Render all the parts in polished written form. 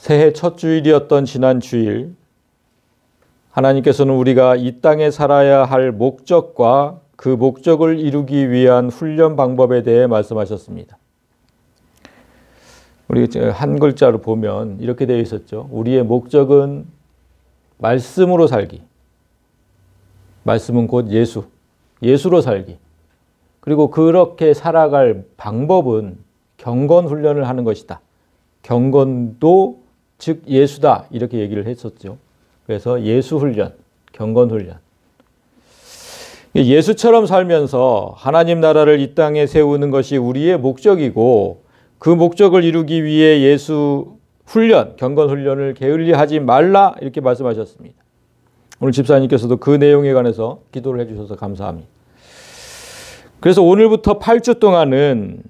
새해 첫 주일이었던 지난 주일, 하나님께서는 우리가 이 땅에 살아야 할 목적과 그 목적을 이루기 위한 훈련 방법에 대해 말씀하셨습니다. 우리 한 글자로 보면 이렇게 되어 있었죠. 우리의 목적은 말씀으로 살기. 말씀은 곧 예수. 예수로 살기. 그리고 그렇게 살아갈 방법은 경건 훈련을 하는 것이다. 경건도 즉 예수다. 이렇게 얘기를 했었죠. 그래서 예수 훈련, 경건 훈련. 예수처럼 살면서 하나님 나라를 이 땅에 세우는 것이 우리의 목적이고 그 목적을 이루기 위해 예수 훈련, 경건 훈련을 게을리하지 말라 이렇게 말씀하셨습니다. 오늘 집사님께서도 그 내용에 관해서 기도를 해주셔서 감사합니다. 그래서 오늘부터 8주 동안은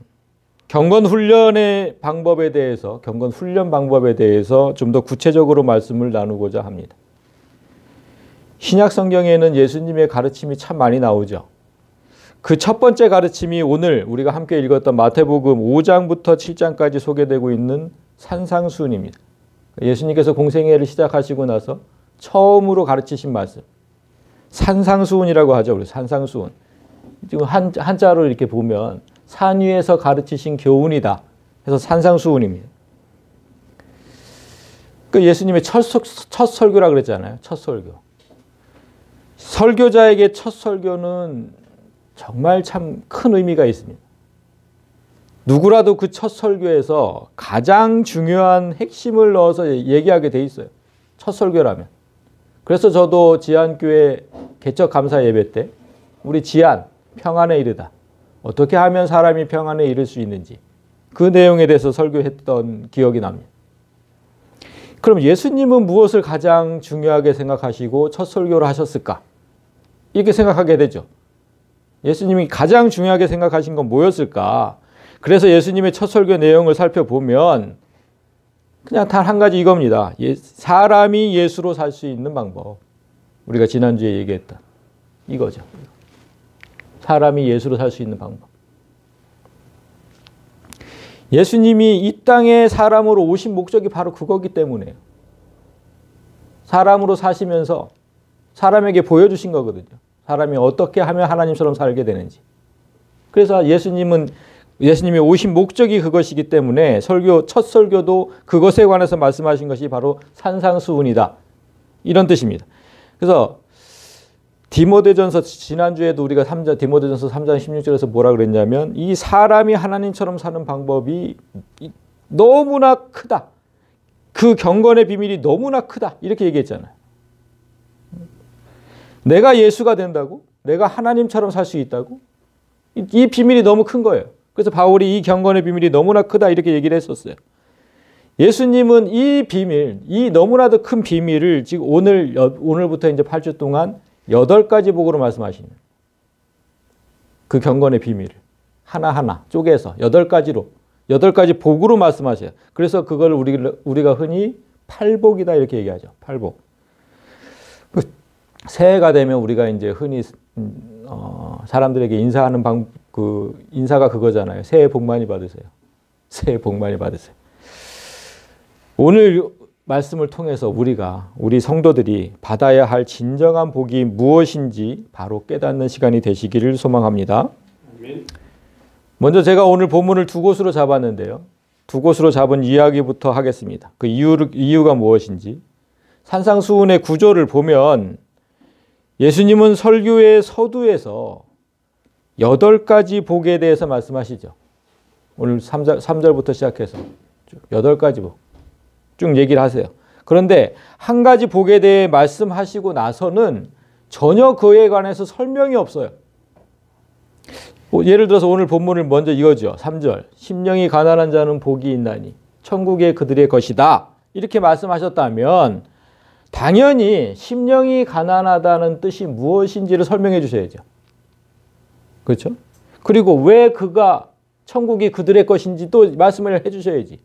경건 훈련의 방법에 대해서, 경건 훈련 방법에 대해서 좀 더 구체적으로 말씀을 나누고자 합니다. 신약 성경에는 예수님의 가르침이 참 많이 나오죠. 그 첫 번째 가르침이 오늘 우리가 함께 읽었던 마태복음 5장부터 7장까지 소개되고 있는 산상수훈입니다. 예수님께서 공생애를 시작하시고 나서 처음으로 가르치신 말씀. 산상수훈이라고 하죠. 우리 산상수훈. 지금 한자로 이렇게 보면 산 위에서 가르치신 교훈이다. 그래서 산상수훈입니다. 그 예수님의 첫 설교라 그랬잖아요. 첫 설교. 설교자에게 첫 설교는 정말 참 큰 의미가 있습니다. 누구라도 그 첫 설교에서 가장 중요한 핵심을 넣어서 얘기하게 돼 있어요. 첫 설교라면. 그래서 저도 지안교회 개척 감사 예배 때 우리 지안, 평안에 이르다. 어떻게 하면 사람이 평안에 이를 수 있는지 그 내용에 대해서 설교했던 기억이 납니다. 그럼 예수님은 무엇을 가장 중요하게 생각하시고 첫 설교를 하셨을까? 이렇게 생각하게 되죠. 예수님이 가장 중요하게 생각하신 건 뭐였을까? 그래서 예수님의 첫 설교 내용을 살펴보면 그냥 단 한 가지 이겁니다. 사람이 예수로 살 수 있는 방법. 우리가 지난주에 얘기했던 이거죠. 사람이 예수로 살 수 있는 방법. 예수님이 이 땅에 사람으로 오신 목적이 바로 그거기 때문에요. 사람으로 사시면서 사람에게 보여주신 거거든요. 사람이 어떻게 하면 하나님처럼 살게 되는지. 그래서 예수님이 오신 목적이 그것이기 때문에 첫 설교도 그것에 관해서 말씀하신 것이 바로 산상수훈이다. 이런 뜻입니다. 그래서 디모데전서 지난주에도 우리가 디모데전서 3장 16절에서 뭐라 그랬냐면 이 사람이 하나님처럼 사는 방법이 너무나 크다. 그 경건의 비밀이 너무나 크다. 이렇게 얘기했잖아요. 내가 예수가 된다고? 내가 하나님처럼 살 수 있다고? 이 비밀이 너무 큰 거예요. 그래서 바울이 이 경건의 비밀이 너무나 크다 이렇게 얘기를 했었어요. 예수님은 이 비밀, 이 너무나도 큰 비밀을 지금 오늘부터 이제 8주 동안 8가지 복으로 말씀하시는 그 경건의 비밀을 하나하나 쪼개서 8가지 복으로 말씀하셔요. 그래서 그걸 우리가 흔히 팔복이다 이렇게 얘기하죠. 팔복. 새해가 되면 우리가 이제 흔히 사람들에게 인사하는 인사가 그거잖아요. 새해 복 많이 받으세요. 새해 복 많이 받으세요. 오늘 말씀을 통해서 우리 성도들이 받아야 할 진정한 복이 무엇인지 바로 깨닫는 시간이 되시기를 소망합니다. 먼저 제가 오늘 본문을 두 곳으로 잡았는데요. 두 곳으로 잡은 이야기부터 하겠습니다. 그 이유가 무엇인지. 산상수훈의 구조를 보면 예수님은 설교의 서두에서 8가지 복에 대해서 말씀하시죠. 오늘 3절부터 시작해서 8가지 복 쭉 얘기를 하세요. 그런데 한 가지 복에 대해 말씀하시고 나서는 전혀 그에 관해서 설명이 없어요. 예를 들어서 오늘 본문을 먼저 이거죠. 3절. 심령이 가난한 자는 복이 있나니 천국이 그들의 것이다. 이렇게 말씀하셨다면 당연히 심령이 가난하다는 뜻이 무엇인지를 설명해 주셔야죠. 그렇죠? 그리고 왜 천국이 그들의 것인지 또 말씀을 해 주셔야지.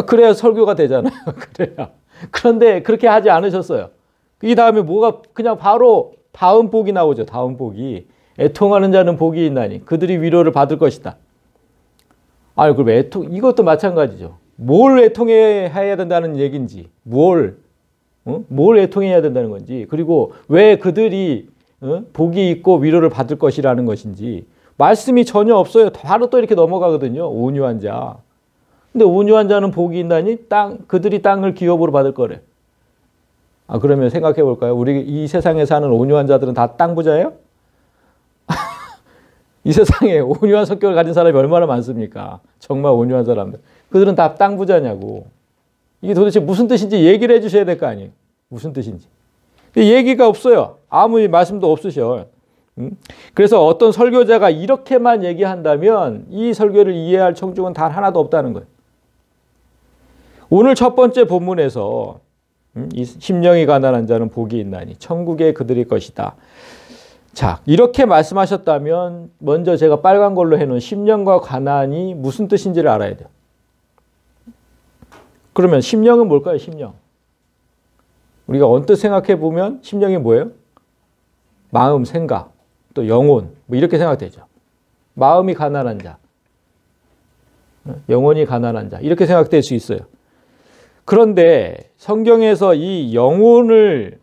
그래야 설교가 되잖아요. 그래야. 그런데 그렇게 하지 않으셨어요. 이 다음에 그냥 바로 다음 복이 나오죠. 다음 복이. 애통하는 자는 복이 있나니 그들이 위로를 받을 것이다. 그럼 이것도 마찬가지죠. 뭘 애통해야 된다는 얘기인지, 뭘 애통해야 된다는 건지, 그리고 왜 그들이 복이 있고 위로를 받을 것이라는 것인지 말씀이 전혀 없어요. 바로 또 이렇게 넘어가거든요. 온유한 자. 근데 온유한 자는 복이 있나니 그들이 땅을 기업으로 받을 거래. 아, 그러면 생각해 볼까요? 우리 이 세상에 사는 온유한 자들은 다 땅 부자예요? 이 세상에 온유한 성격을 가진 사람이 얼마나 많습니까? 정말 온유한 사람들. 그들은 다 땅 부자냐고. 이게 도대체 무슨 뜻인지 얘기를 해 주셔야 될 거 아니에요. 무슨 뜻인지. 근데 얘기가 없어요. 아무 말씀도 없으셔. 그래서 어떤 설교자가 이렇게만 얘기한다면 이 설교를 이해할 청중은 단 하나도 없다는 거예요. 오늘 첫 번째 본문에서 이 심령이 가난한 자는 복이 있나니 천국에 그들일 것이다. 자, 이렇게 말씀하셨다면 먼저 제가 빨간 걸로 해놓은 심령과 가난이 무슨 뜻인지를 알아야 돼요. 그러면 심령은 뭘까요? 심령. 우리가 언뜻 생각해 보면 심령이 뭐예요? 마음, 생각, 또 영혼 뭐 이렇게 생각되죠. 마음이 가난한 자, 영혼이 가난한 자 이렇게 생각될 수 있어요. 그런데 성경에서 이 영혼을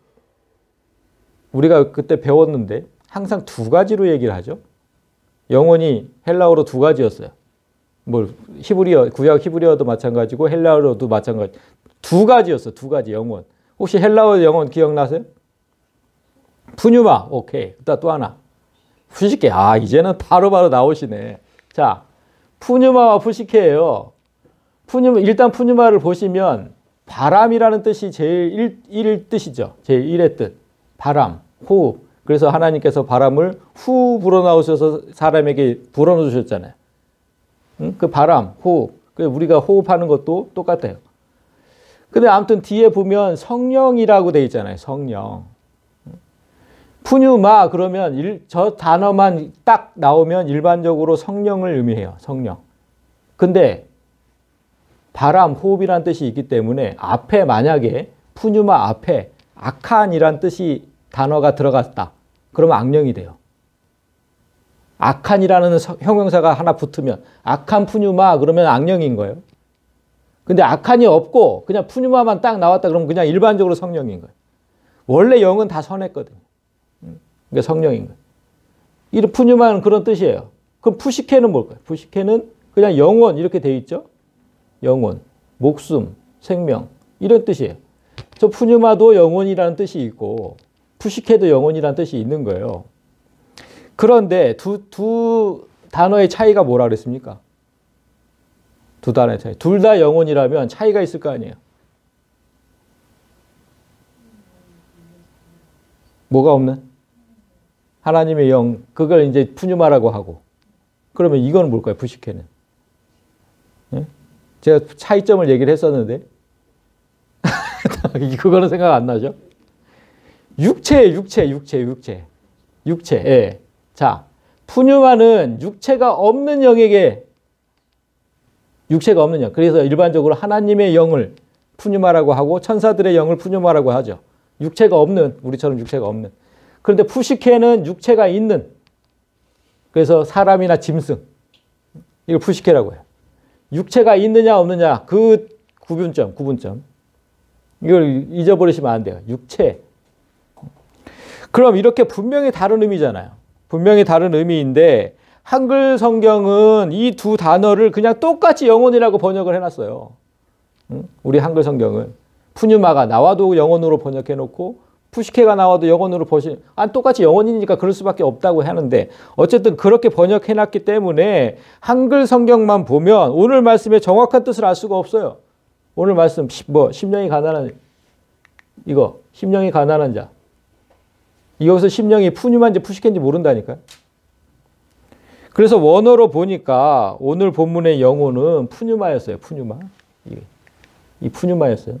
우리가 그때 배웠는데 항상 두 가지로 얘기를 하죠. 영혼이 헬라어로 두 가지였어요. 뭐 히브리어, 구약 히브리어도 마찬가지고 헬라어로도 마찬가지. 두 가지였어. 두 가지 영혼. 혹시 헬라어 영혼 기억나세요? 푸뉴마. 오케이. 그다음 또 하나. 푸시케. 아, 이제는 바로바로 나오시네. 자, 푸뉴마와 푸시케예요. 일단 푸뉴마를 보시면 바람이라는 뜻이 제일 1일 뜻이죠. 제일 1의 뜻. 바람, 호흡. 그래서 하나님께서 바람을 후 불어넣으셔서 사람에게 불어넣어 주셨잖아요. 그 바람, 호흡. 우리가 호흡하는 것도 똑같아요. 근데 아무튼 뒤에 보면 성령이라고 돼 있잖아요. 성령. 푸뉴마 그러면 저 단어만 딱 나오면 일반적으로 성령을 의미해요. 성령. 근데 바람, 호흡이라는 뜻이 있기 때문에 앞에 만약에 푸뉴마 앞에 아칸이란 뜻이 단어가 들어갔다. 그러면 악령이 돼요. 아칸이라는 형용사가 하나 붙으면 아칸 푸뉴마 그러면 악령인 거예요. 근데 아칸이 없고 그냥 푸뉴마만 딱 나왔다 그러면 그냥 일반적으로 성령인 거예요. 원래 영은 다 선했거든요. 그러니까 성령인 거예요. 이 푸뉴마는 그런 뜻이에요. 그럼 푸시케는 뭘까요? 푸시케는 그냥 영혼 이렇게 돼 있죠. 영혼, 목숨, 생명 이런 뜻이에요. 저 푸뉴마도 영혼이라는 뜻이 있고 푸시케도 영혼이라는 뜻이 있는 거예요. 그런데 두 단어의 차이가 뭐라 그랬습니까? 두 단어의 차이. 둘 다 영혼이라면 차이가 있을 거 아니에요. 뭐가 없는? 하나님의 영, 그걸 이제 푸뉴마라고 하고. 그러면 이건 뭘까요? 푸시케는. 네? 제가 차이점을 얘기를 했었는데 그거는 생각 안 나죠? 육체예요. 육체. 예. 자, 푸뉴마는 육체가 없는 영에게 육체가 없는 영. 그래서 일반적으로 하나님의 영을 푸뉴마라고 하고 천사들의 영을 푸뉴마라고 하죠. 육체가 없는, 우리처럼 육체가 없는. 그런데 푸시케는 육체가 있는. 그래서 사람이나 짐승. 이걸 푸시케라고 해요. 육체가 있느냐 없느냐 그 구분점. 이걸 잊어버리시면 안 돼요. 육체. 그럼 이렇게 분명히 다른 의미잖아요. 분명히 다른 의미인데 한글 성경은 이 두 단어를 그냥 똑같이 영혼이라고 번역을 해놨어요. 우리 한글 성경은 푸뉴마가 나와도 영혼으로 번역해놓고 푸시케가 나와도 영혼으로 똑같이 영혼이니까 그럴 수밖에 없다고 하는데 어쨌든 그렇게 번역해놨기 때문에 한글 성경만 보면 오늘 말씀의 정확한 뜻을 알 수가 없어요. 오늘 말씀 심령이 가난한 이거 심령이 가난한 자 여기서 심령이 푸뉴마인지 푸시케인지 모른다니까요. 그래서 원어로 보니까 오늘 본문의 영혼은 푸뉴마였어요. 푸뉴마. 이 푸뉴마였어요.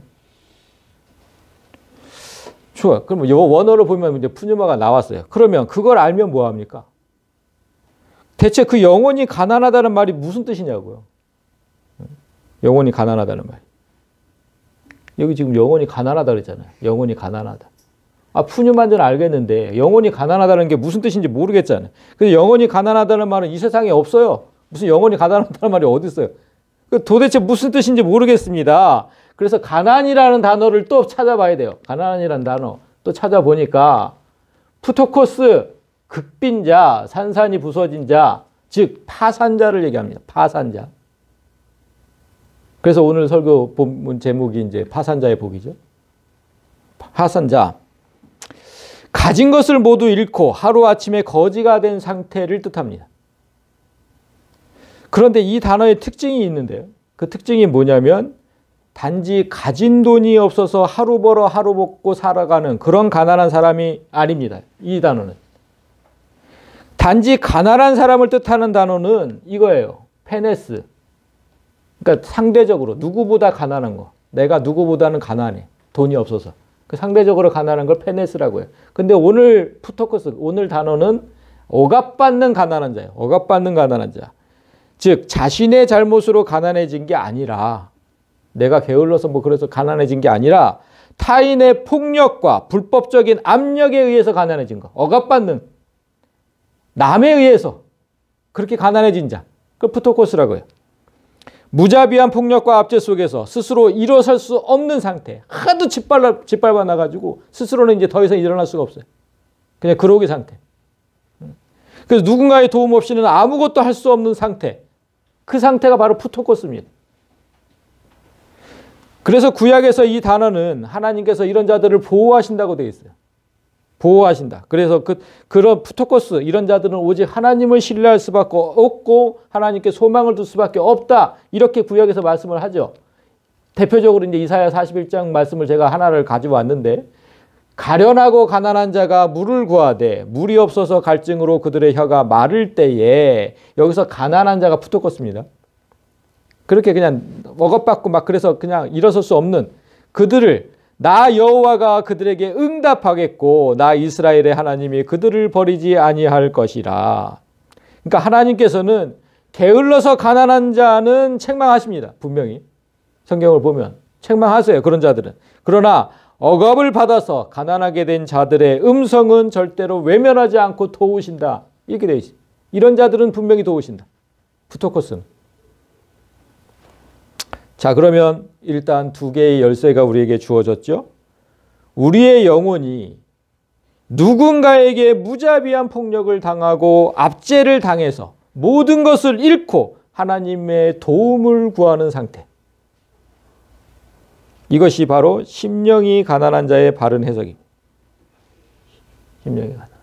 좋아. 그럼 원어로 보면 이제 푸뉴마가 나왔어요. 그러면 그걸 알면 뭐 합니까? 대체 그 영혼이 가난하다는 말이 무슨 뜻이냐고요. 영혼이 가난하다는 말. 여기 지금 영혼이 가난하다 그랬잖아요. 영혼이 가난하다. 푸뉴마인 줄 알겠는데 영혼이 가난하다는 게 무슨 뜻인지 모르겠잖아요. 근데 영혼이 가난하다는 말은 이 세상에 없어요. 무슨 영혼이 가난하다는 말이 어디 있어요? 도대체 무슨 뜻인지 모르겠습니다. 그래서 가난이라는 단어를 또 찾아봐야 돼요. 가난이라는 단어 또 찾아보니까 푸토코스, 극빈자, 산산이 부서진 자, 즉 파산자를 얘기합니다. 파산자. 그래서 오늘 설교 본문 제목이 이제 파산자의 복이죠. 파산자. 가진 것을 모두 잃고 하루아침에 거지가 된 상태를 뜻합니다. 그런데 이 단어의 특징이 있는데요. 그 특징이 뭐냐면 단지 가진 돈이 없어서 하루 벌어 하루 먹고 살아가는 그런 가난한 사람이 아닙니다. 이 단어는. 단지 가난한 사람을 뜻하는 단어는 이거예요. 페네스. 그러니까 상대적으로 누구보다 가난한 거. 내가 누구보다는 가난해. 돈이 없어서. 그 상대적으로 가난한 걸 페네스라고 해요. 근데 오늘 푸토코스, 오늘 단어는 억압받는 가난한 자예요. 억압받는 가난한 자. 즉 자신의 잘못으로 가난해진 게 아니라 내가 게을러서 뭐 그래서 가난해진 게 아니라 타인의 폭력과 불법적인 압력에 의해서 가난해진 거. 억압받는 남에 의해서 그렇게 가난해진 자. 그걸 푸토코스라고 해요. 무자비한 폭력과 압제 속에서 스스로 일어설 수 없는 상태. 하도 짓밟아 나가지고 스스로는 이제 더 이상 일어날 수가 없어요. 그냥 그러기 상태. 그래서 누군가의 도움 없이는 아무것도 할 수 없는 상태. 그 상태가 바로 푸토코스입니다. 그래서 구약에서 이 단어는 하나님께서 이런 자들을 보호하신다고 되어 있어요. 보호하신다. 그래서 그런 푸토코스 이런 자들은 오직 하나님을 신뢰할 수밖에 없고 하나님께 소망을 둘 수밖에 없다. 이렇게 구약에서 말씀을 하죠. 대표적으로 이제 이사야 41장 말씀을 제가 하나를 가지고 왔는데 가련하고 가난한 자가 물을 구하되 물이 없어서 갈증으로 그들의 혀가 마를 때에 여기서 가난한 자가 푸토코스입니다. 그렇게 그냥 억압받고 막 그래서 그냥 일어설 수 없는 그들을 나 여호와가 그들에게 응답하겠고 나 이스라엘의 하나님이 그들을 버리지 아니할 것이라. 그러니까 하나님께서는 게을러서 가난한 자는 책망하십니다. 분명히 성경을 보면 책망하세요. 그런 자들은. 그러나 억압을 받아서 가난하게 된 자들의 음성은 절대로 외면하지 않고 도우신다. 이렇게 되어 있어요. 이런 자들은 분명히 도우신다. 푸토코스는. 자, 그러면 일단 두 개의 열쇠가 우리에게 주어졌죠. 우리의 영혼이 누군가에게 무자비한 폭력을 당하고 압제를 당해서 모든 것을 잃고 하나님의 도움을 구하는 상태. 이것이 바로 심령이 가난한 자의 바른 해석입니다. 심령이 가난한 자.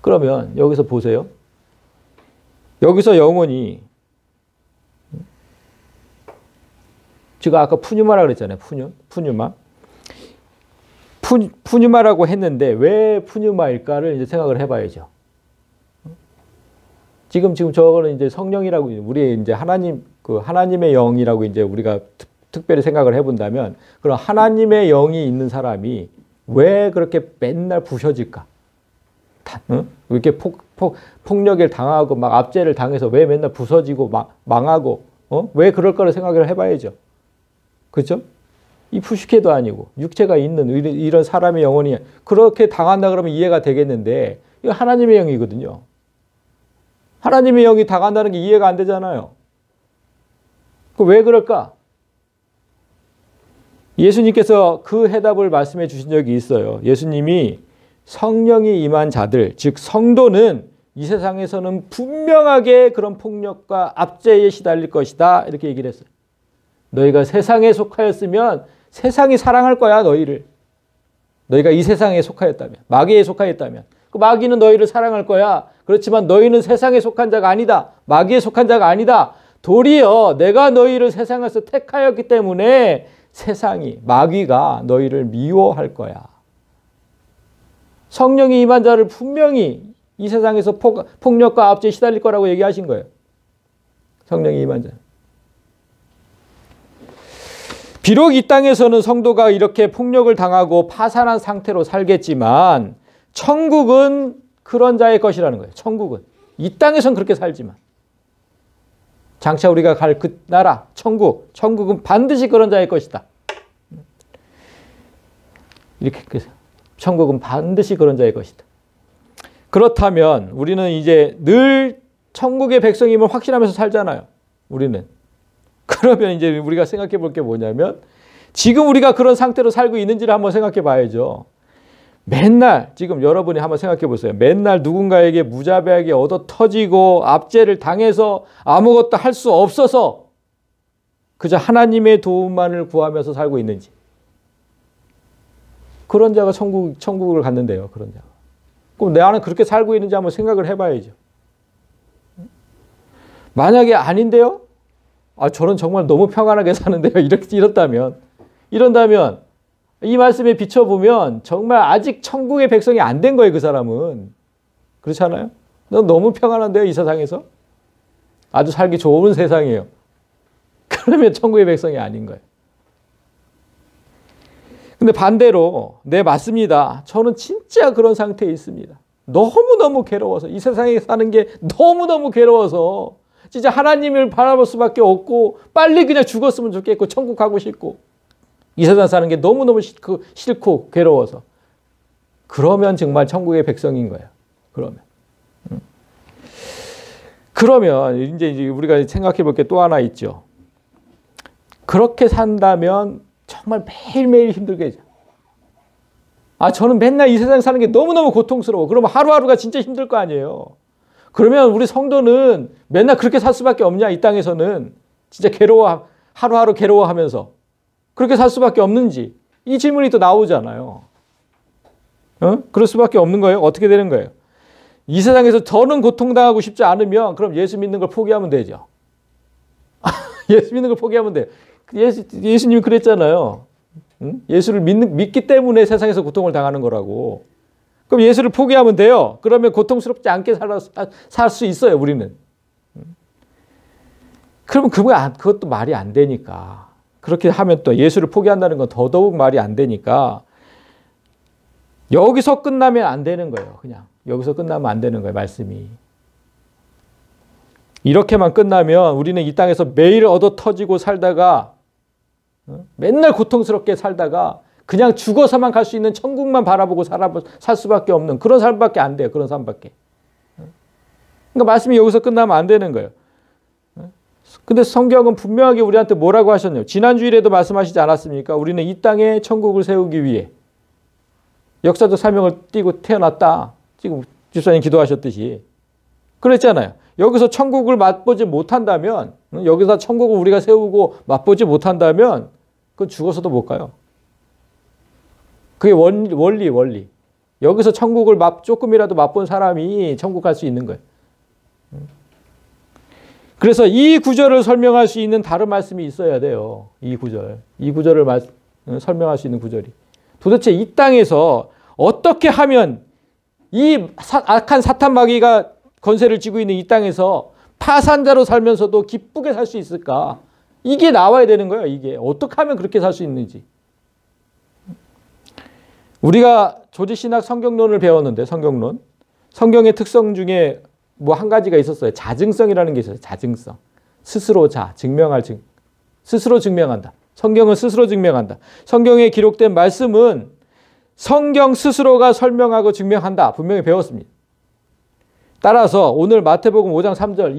그러면 여기서 보세요. 여기서 영혼이 제가 아까 푸뉴마라고 그랬잖아요. 푸뉴마. 푸뉴마라고 했는데 왜 푸뉴마일까를 이제 생각을 해봐야죠. 지금 저거는 이제 성령이라고 우리 이제 하나님의 영이라고 이제 우리가 특별히 생각을 해본다면 그럼 하나님의 영이 있는 사람이 왜 그렇게 맨날 부셔질까? 응? 이렇게 폭력을 당하고 막 압제를 당해서 왜 맨날 부서지고 망하고 왜 그럴 거를 생각을 해봐야죠. 그렇죠? 이 푸시케도 아니고 육체가 있는 이런 사람의 영혼이 그렇게 당한다 그러면 이해가 되겠는데 이거 하나님의 영이거든요. 하나님의 영이 당한다는 게 이해가 안 되잖아요. 왜 그럴까? 예수님께서 그 해답을 말씀해 주신 적이 있어요. 예수님이 성령이 임한 자들, 즉 성도는 이 세상에서는 분명하게 그런 폭력과 압제에 시달릴 것이다. 이렇게 얘기를 했어요. 너희가 세상에 속하였으면 세상이 사랑할 거야, 너희를. 너희가 이 세상에 속하였다면, 마귀에 속하였다면. 그 마귀는 너희를 사랑할 거야. 그렇지만 너희는 세상에 속한 자가 아니다. 마귀에 속한 자가 아니다. 도리어 내가 너희를 세상에서 택하였기 때문에 세상이, 마귀가 너희를 미워할 거야. 성령이 임한 자를 분명히 이 세상에서 폭력과 압제에 시달릴 거라고 얘기하신 거예요. 성령이 임한 자. 비록 이 땅에서는 성도가 이렇게 폭력을 당하고 파산한 상태로 살겠지만 천국은 그런 자의 것이라는 거예요. 천국은. 이 땅에서는 그렇게 살지만 장차 우리가 갈 그 나라, 천국은 반드시 그런 자의 것이다. 이렇게 천국은 반드시 그런 자의 것이다. 그렇다면 우리는 이제 늘 천국의 백성임을 확신하면서 살잖아요. 우리는. 그러면 이제 우리가 생각해 볼 게 뭐냐면 지금 우리가 그런 상태로 살고 있는지를 한번 생각해 봐야죠. 맨날 지금 여러분이 한번 생각해 보세요. 맨날 누군가에게 무자비하게 얻어 터지고 압제를 당해서 아무것도 할 수 없어서 그저 하나님의 도움만을 구하면서 살고 있는지. 그런 자가 천국을 갔는데요. 그런 자가. 그럼 나는 그렇게 살고 있는지 한번 생각을 해봐야죠. 만약에 아닌데요? 저는 정말 너무 평안하게 사는데요. 이런다면 이 말씀에 비춰보면 정말 아직 천국의 백성이 안 된 거예요. 그 사람은. 그렇지 않아요? 넌 너무 평안한데요. 이 세상에서. 아주 살기 좋은 세상이에요. 그러면 천국의 백성이 아닌 거예요. 근데 반대로 네 맞습니다. 저는 진짜 그런 상태에 있습니다. 너무너무 괴로워서 이 세상에 사는 게 너무너무 괴로워서 진짜 하나님을 바라볼 수밖에 없고 빨리 그냥 죽었으면 좋겠고 천국 가고 싶고 이 세상 사는 게 너무너무 싫고 괴로워서 그러면 정말 천국의 백성인 거예요. 그러면 이제 우리가 생각해 볼 게 또 하나 있죠. 그렇게 산다면 정말 매일매일 힘들게 저는 맨날 이 세상 사는 게 너무너무 고통스러워. 그러면 하루하루가 진짜 힘들 거 아니에요. 그러면 우리 성도는 맨날 그렇게 살 수밖에 없냐? 이 땅에서는 진짜 하루하루 괴로워하면서 그렇게 살 수밖에 없는지 이 질문이 또 나오잖아요. 그럴 수밖에 없는 거예요. 어떻게 되는 거예요? 이 세상에서 더는 고통당하고 싶지 않으면 그럼 예수 믿는 걸 포기하면 되죠. 예수 믿는 걸 포기하면 돼요. 예수님이 그랬잖아요. 예수를 믿기 때문에 세상에서 고통을 당하는 거라고. 그럼 예수를 포기하면 돼요. 그러면 고통스럽지 않게 살 수 있어요, 우리는. 그러면 그것도 말이 안 되니까. 그렇게 하면 또 예수를 포기한다는 건 더더욱 말이 안 되니까 여기서 끝나면 안 되는 거예요. 그냥 여기서 끝나면 안 되는 거예요, 말씀이. 이렇게만 끝나면 우리는 이 땅에서 매일 얻어 터지고 살다가 맨날 고통스럽게 살다가 그냥 죽어서만 갈 수 있는 천국만 바라보고 살 수밖에 없는 그런 삶밖에 안 돼요. 그런 삶밖에. 그러니까 말씀이 여기서 끝나면 안 되는 거예요. 근데 성경은 분명하게 우리한테 뭐라고 하셨냐면 지난 주일에도 말씀하시지 않았습니까? 우리는 이 땅에 천국을 세우기 위해 역사적 사명을 띠고 태어났다. 지금 집사님 기도하셨듯이. 그랬잖아요. 여기서 천국을 맛보지 못한다면 여기서 천국을 우리가 세우고 맛보지 못한다면 그건 죽어서도 못 가요. 그게 원리. 여기서 천국을 조금이라도 맛본 사람이 천국 갈 수 있는 거예요. 그래서 이 구절을 설명할 수 있는 다른 말씀이 있어야 돼요. 이 구절을 설명할 수 있는 구절이. 도대체 이 땅에서 어떻게 하면 이 악한 사탄 마귀가 권세를 쥐고 있는 이 땅에서 파산자로 살면서도 기쁘게 살 수 있을까? 이게 나와야 되는 거예요. 이게 어떻게 하면 그렇게 살 수 있는지. 우리가 조지신학 성경론을 배웠는데 성경론. 성경의 특성 중에 뭐 한 가지가 있었어요. 자증성이라는 게 있어요. 자증성. 스스로 스스로 증명한다. 성경은 스스로 증명한다. 성경에 기록된 말씀은 성경 스스로가 설명하고 증명한다. 분명히 배웠습니다. 따라서 오늘 마태복음 5장 3절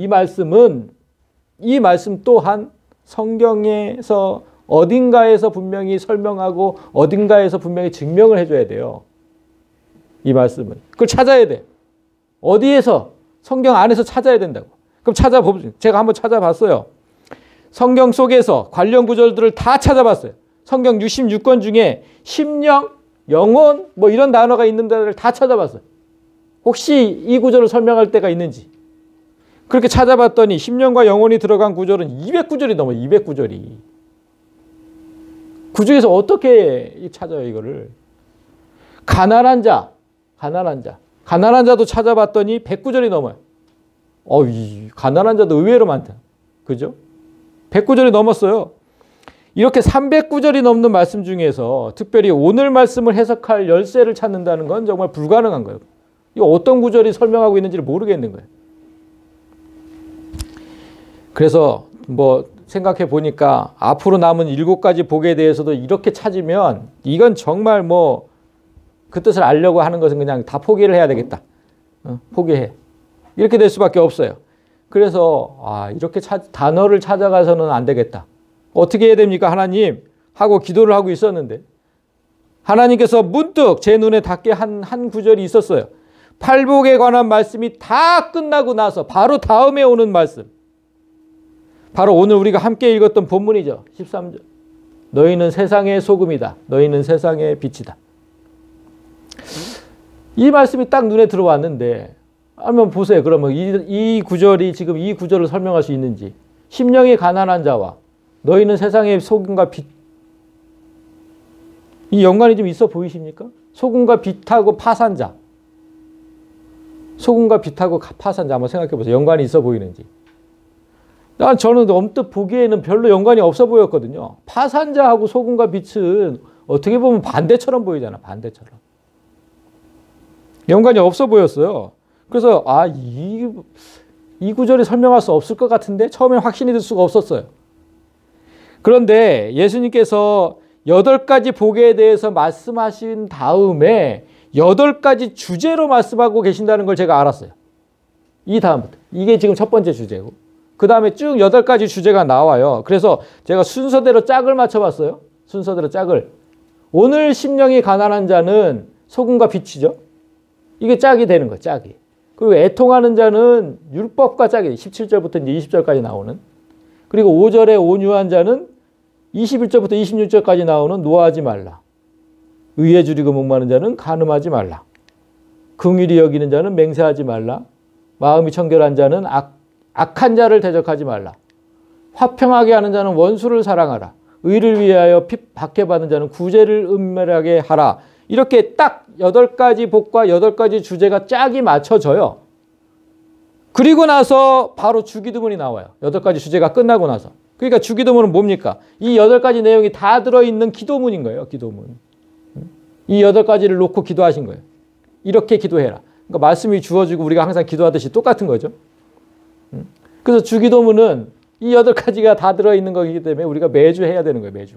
이 말씀 또한 성경에서 어딘가에서 분명히 설명하고 어딘가에서 분명히 증명을 해줘야 돼요. 이 말씀은. 그걸 찾아야 돼. 어디에서? 성경 안에서 찾아야 된다고. 그럼 제가 한번 찾아봤어요. 성경 속에서 관련 구절들을 다 찾아봤어요. 성경 66권 중에 심령, 영혼 뭐 이런 단어가 있는 데를 다 찾아봤어요. 혹시 이 구절을 설명할 때가 있는지. 그렇게 찾아봤더니 심령과 영혼이 들어간 구절은 200구절이 넘어요. 200구절이. 그 중에서 어떻게 찾아요, 이거를? 가난한 자도 찾아봤더니 100구절이 넘어요. 가난한 자도 의외로 많다. 그죠? 100구절이 넘었어요. 이렇게 300구절이 넘는 말씀 중에서 특별히 오늘 말씀을 해석할 열쇠를 찾는다는 건 정말 불가능한 거예요. 이거 어떤 구절이 설명하고 있는지를 모르겠는 거예요. 그래서 뭐 생각해 보니까 앞으로 남은 7가지 복에 대해서도 이렇게 찾으면 이건 정말 뭐 그 뜻을 알려고 하는 것은 그냥 다 포기를 해야 되겠다. 포기해. 이렇게 될 수밖에 없어요. 그래서 이렇게 단어를 찾아가서는 안 되겠다. 어떻게 해야 됩니까? 하나님 하고 기도를 하고 있었는데 하나님께서 문득 제 눈에 닿게 한 구절이 있었어요. 팔복에 관한 말씀이 다 끝나고 나서 바로 다음에 오는 말씀. 바로 오늘 우리가 함께 읽었던 본문이죠. 13절. 너희는 세상의 소금이다. 너희는 세상의 빛이다. 이 말씀이 딱 눈에 들어왔는데 한번 보세요. 그러면 이 구절이 지금 이 구절을 설명할 수 있는지. 심령이 가난한 자와 너희는 세상의 소금과 빛. 이 연관이 좀 있어 보이십니까? 소금과 빛하고 파산자. 소금과 빛하고 파산자 한번 생각해 보세요. 연관이 있어 보이는지. 저는 언뜻 보기에는 별로 연관이 없어 보였거든요. 파산자하고 소금과 빛은 어떻게 보면 반대처럼 보이잖아. 반대처럼. 연관이 없어 보였어요. 그래서 이 구절이 설명할 수 없을 것 같은데 처음엔 확신이 들 수가 없었어요. 그런데 예수님께서 8가지 복에 대해서 말씀하신 다음에 8가지 주제로 말씀하고 계신다는 걸 제가 알았어요. 이 다음부터. 이게 지금 첫 번째 주제고. 그 다음에 쭉 8가지 주제가 나와요. 그래서 제가 순서대로 짝을 맞춰봤어요. 순서대로 짝을. 오늘 심령이 가난한 자는 소금과 빛이죠. 이게 짝이 되는 거예요. 짝이. 그리고 애통하는 자는 율법과 짝이 17절부터 이제 20절까지 나오는. 그리고 5절에 온유한 자는 21절부터 26절까지 나오는 노하지 말라. 의에 줄이고 목마른 자는 간음하지 말라. 긍휼히 여기는 자는 맹세하지 말라. 마음이 청결한 자는 악한 자를 대적하지 말라. 화평하게 하는 자는 원수를 사랑하라. 의를 위하여 박해받는 자는 구제를 은밀하게 하라. 이렇게 딱 8가지 복과 8가지 주제가 짝이 맞춰져요. 그리고 나서 바로 주기도문이 나와요. 8가지 주제가 끝나고 나서. 그러니까 주기도문은 뭡니까? 이 8가지 내용이 다 들어있는 기도문인 거예요. 기도문. 이 8가지를 놓고 기도하신 거예요. 이렇게 기도해라. 그러니까 말씀이 주어지고 우리가 항상 기도하듯이 똑같은 거죠. 그래서 주기도문은 이 8가지가 다 들어있는 거기 때문에 우리가 매주 해야 되는 거예요. 매주.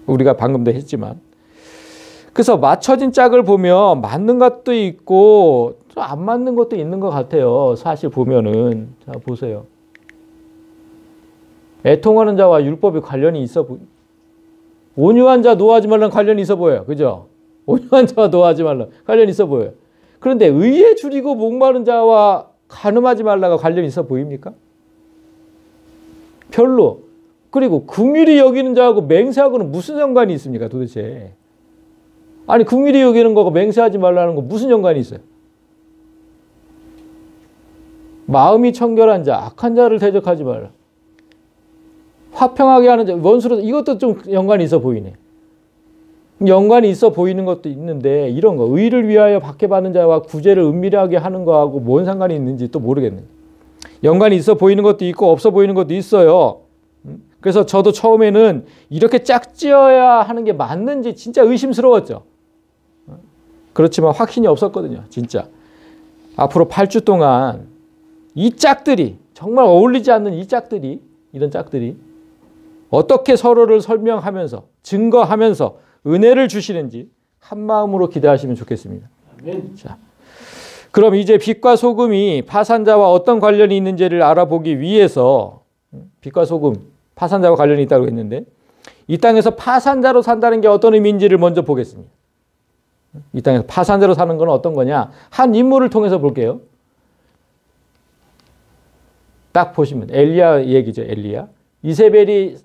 우리가 방금도 했지만. 그래서 맞춰진 짝을 보면 맞는 것도 있고 안 맞는 것도 있는 것 같아요. 사실 보면은. 자, 보세요. 애통하는 자와 율법이 관련이 있어 보여요. 온유한 자 노하지 말라는 관련이 있어 보여요. 그죠? 온유한 자와 노하지 말라 관련이 있어 보여요. 그런데 의에 줄이고 목마른 자와 간음하지 말라가 관련이 있어 보입니까? 별로. 그리고 긍휼히 여기는 자하고 맹세하고는 무슨 연관이 있습니까? 도대체. 아니 긍휼히 여기는 거고 맹세하지 말라는 거 무슨 연관이 있어요? 마음이 청결한 자, 악한 자를 대적하지 말라. 화평하게 하는 자, 원수로 이것도 좀 연관이 있어 보이네. 연관이 있어 보이는 것도 있는데 이런 거 의를 위하여 박해받는 자와 구제를 은밀하게 하는 거하고 뭔 상관이 있는지 또 모르겠네. 연관이 있어 보이는 것도 있고 없어 보이는 것도 있어요. 그래서 저도 처음에는 이렇게 짝지어야 하는 게 맞는지 진짜 의심스러웠죠. 그렇지만 확신이 없었거든요. 진짜. 앞으로 8주 동안 이 짝들이 정말 어울리지 않는 이 짝들이 이런 짝들이 어떻게 서로를 설명하면서 증거하면서 은혜를 주시는지 한마음으로 기대하시면 좋겠습니다. 자, 그럼 이제 빛과 소금이 파산자와 어떤 관련이 있는지를 알아보기 위해서 빛과 소금, 파산자와 관련이 있다고 했는데 이 땅에서 파산자로 산다는 게 어떤 의미인지를 먼저 보겠습니다. 이 땅에서 파산자로 사는 건 어떤 거냐? 한 인물을 통해서 볼게요. 딱 보시면 엘리야 얘기죠. 엘리야. 이세벨이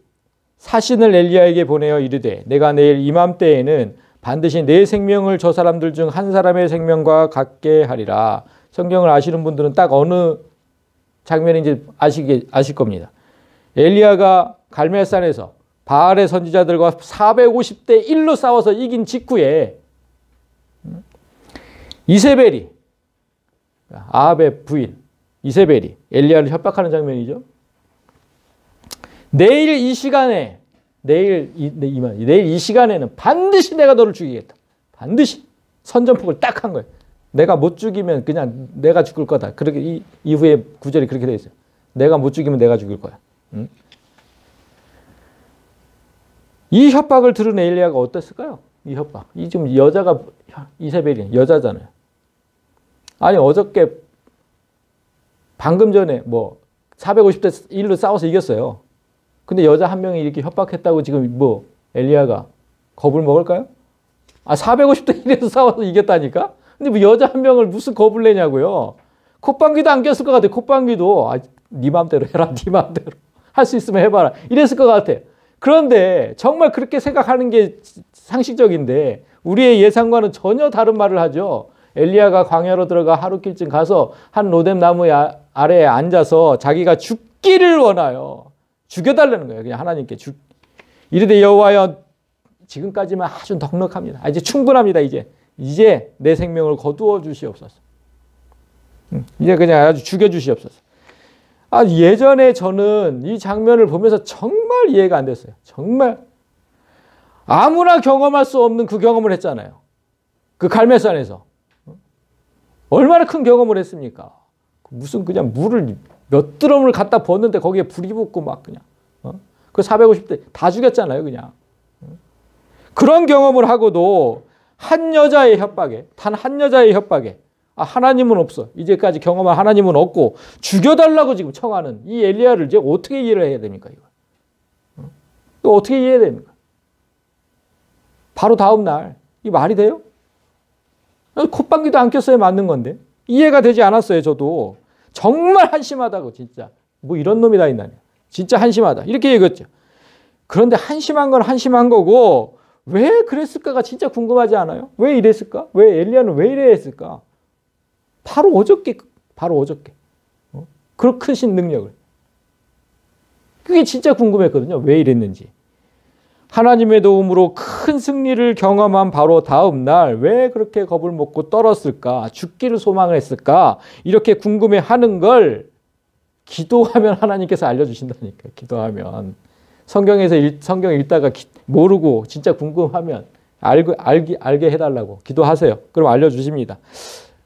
사신을 엘리야에게 보내어 이르되 내가 내일 이맘때에는 반드시 내 생명을 저 사람들 중 한 사람의 생명과 같게 하리라. 성경을 아시는 분들은 딱 어느 장면인지 아실 겁니다. 엘리야가 갈멜산에서 바알의 선지자들과 450대 1로 싸워서 이긴 직후에 이세벨이 아합의 부인 이세벨이 엘리야를 협박하는 장면이죠. 내일 이 시간에 내일 이 시간에는 반드시 내가 너를 죽이겠다. 반드시 선전포고를 딱 한 거예요. 내가 못 죽이면 그냥 내가 죽을 거다. 그렇게 이 이후에 구절이 그렇게 되어 있어요. 내가 못 죽이면 내가 죽일 거야. 응? 이 협박을 들은 엘리야가 어땠을까요? 이 협박. 이 지금 여자가 이세벨이 여자잖아요. 아니 어저께 방금 전에 뭐 450대 1로 싸워서 이겼어요. 근데 여자 한 명이 이렇게 협박했다고 지금 뭐 엘리야가 겁을 먹을까요? 450대 1에서 싸워서 이겼다니까? 근데 뭐 여자 한 명을 무슨 겁을 내냐고요. 콧방귀도 안 꼈을 것 같아. 콧방귀도 네 맘대로 해라. 네 맘대로. 할 수 있으면 해봐라. 이랬을 것 같아. 그런데 정말 그렇게 생각하는 게 상식적인데 우리의 예상과는 전혀 다른 말을 하죠. 엘리야가 광야로 들어가 하루길쯤 가서 한 로뎀 나무 아래에 앉아서 자기가 죽기를 원하여. 죽여달라는 거예요. 그냥 하나님께. 이르되 여호와여 지금까지만 아주 넉넉합니다. 이제 충분합니다. 이제 내 생명을 거두어 주시옵소서. 이제 그냥 아주 죽여 주시옵소서. 예전에 저는 이 장면을 보면서 정말 이해가 안 됐어요. 정말 아무나 경험할 수 없는 그 경험을 했잖아요. 그 갈멜산에서. 얼마나 큰 경험을 했습니까? 무슨 그냥 물을 몇 드럼을 갖다 붓는데 거기에 불이 붙고 막 그냥. 그 450대 다 죽였잖아요. 그냥. 그런 경험을 하고도 한 여자의 협박에, 단 한 여자의 협박에 하나님은 없어. 이제까지 경험한 하나님은 없고 죽여달라고 지금 청하는 이 엘리야를 이제 어떻게 이해를 해야 됩니까? 이거 어떻게 이해해야 됩니까? 바로 다음 날 이 말이 돼요? 콧방귀도 안 꼈어야 맞는 건데 이해가 되지 않았어요. 저도 정말 한심하다고 진짜 뭐 이런 놈이 다 있나요? 진짜 한심하다 이렇게 얘기했죠. 그런데 한심한 건 한심한 거고 왜 그랬을까가 진짜 궁금하지 않아요? 왜 이랬을까? 왜 엘리야는 왜 이래야 했을까? 바로 어저께. 그런 크신 능력을. 그게 진짜 궁금했거든요. 왜 이랬는지. 하나님의 도움으로 큰 승리를 경험한 바로 다음 날 왜 그렇게 겁을 먹고 떨었을까? 죽기를 소망을 했을까? 이렇게 궁금해하는 걸 기도하면 하나님께서 알려주신다니까요. 기도하면. 성경 읽다가 모르고 진짜 궁금하면 알게 해달라고 기도하세요. 그럼 알려주십니다.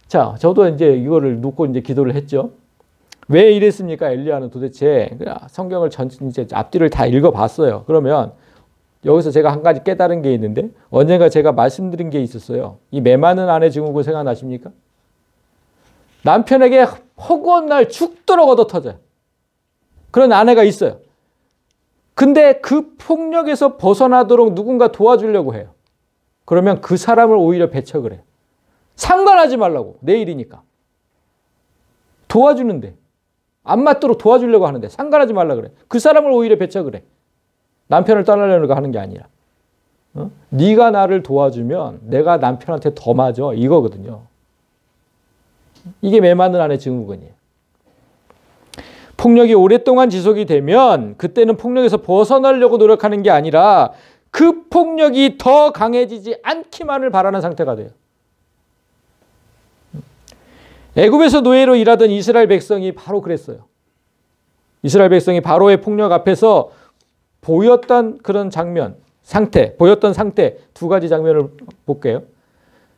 자, 저도 이제 이거를 놓고 이제 기도를 했죠. 왜 이랬습니까? 엘리야는 도대체 성경을 이제 앞뒤를 다 읽어봤어요. 그러면 여기서 제가 한 가지 깨달은 게 있는데 언젠가 제가 말씀드린 게 있었어요. 이 메마는 아내 증후군 생각나십니까? 남편에게 허구한 날 죽도록 얻어터져요. 그런 아내가 있어요. 근데 그 폭력에서 벗어나도록 누군가 도와주려고 해요. 그러면 그 사람을 오히려 배척을 해요. 상관하지 말라고. 내 일이니까. 도와주는데. 안 맞도록 도와주려고 하는데 상관하지 말라 그래. 그 사람을 오히려 배척을 해. 남편을 떠나려고 하는 게 아니라. 네가 나를 도와주면 내가 남편한테 더 맞아. 이거거든요. 이게 메마는 아내 증후군이에요. 폭력이 오랫동안 지속이 되면 그때는 폭력에서 벗어나려고 노력하는 게 아니라 그 폭력이 더 강해지지 않기만을 바라는 상태가 돼요. 애굽에서 노예로 일하던 이스라엘 백성이 바로 그랬어요. 이스라엘 백성이 바로의 폭력 앞에서 보였던 그런 보였던 상태 두 가지 장면을 볼게요.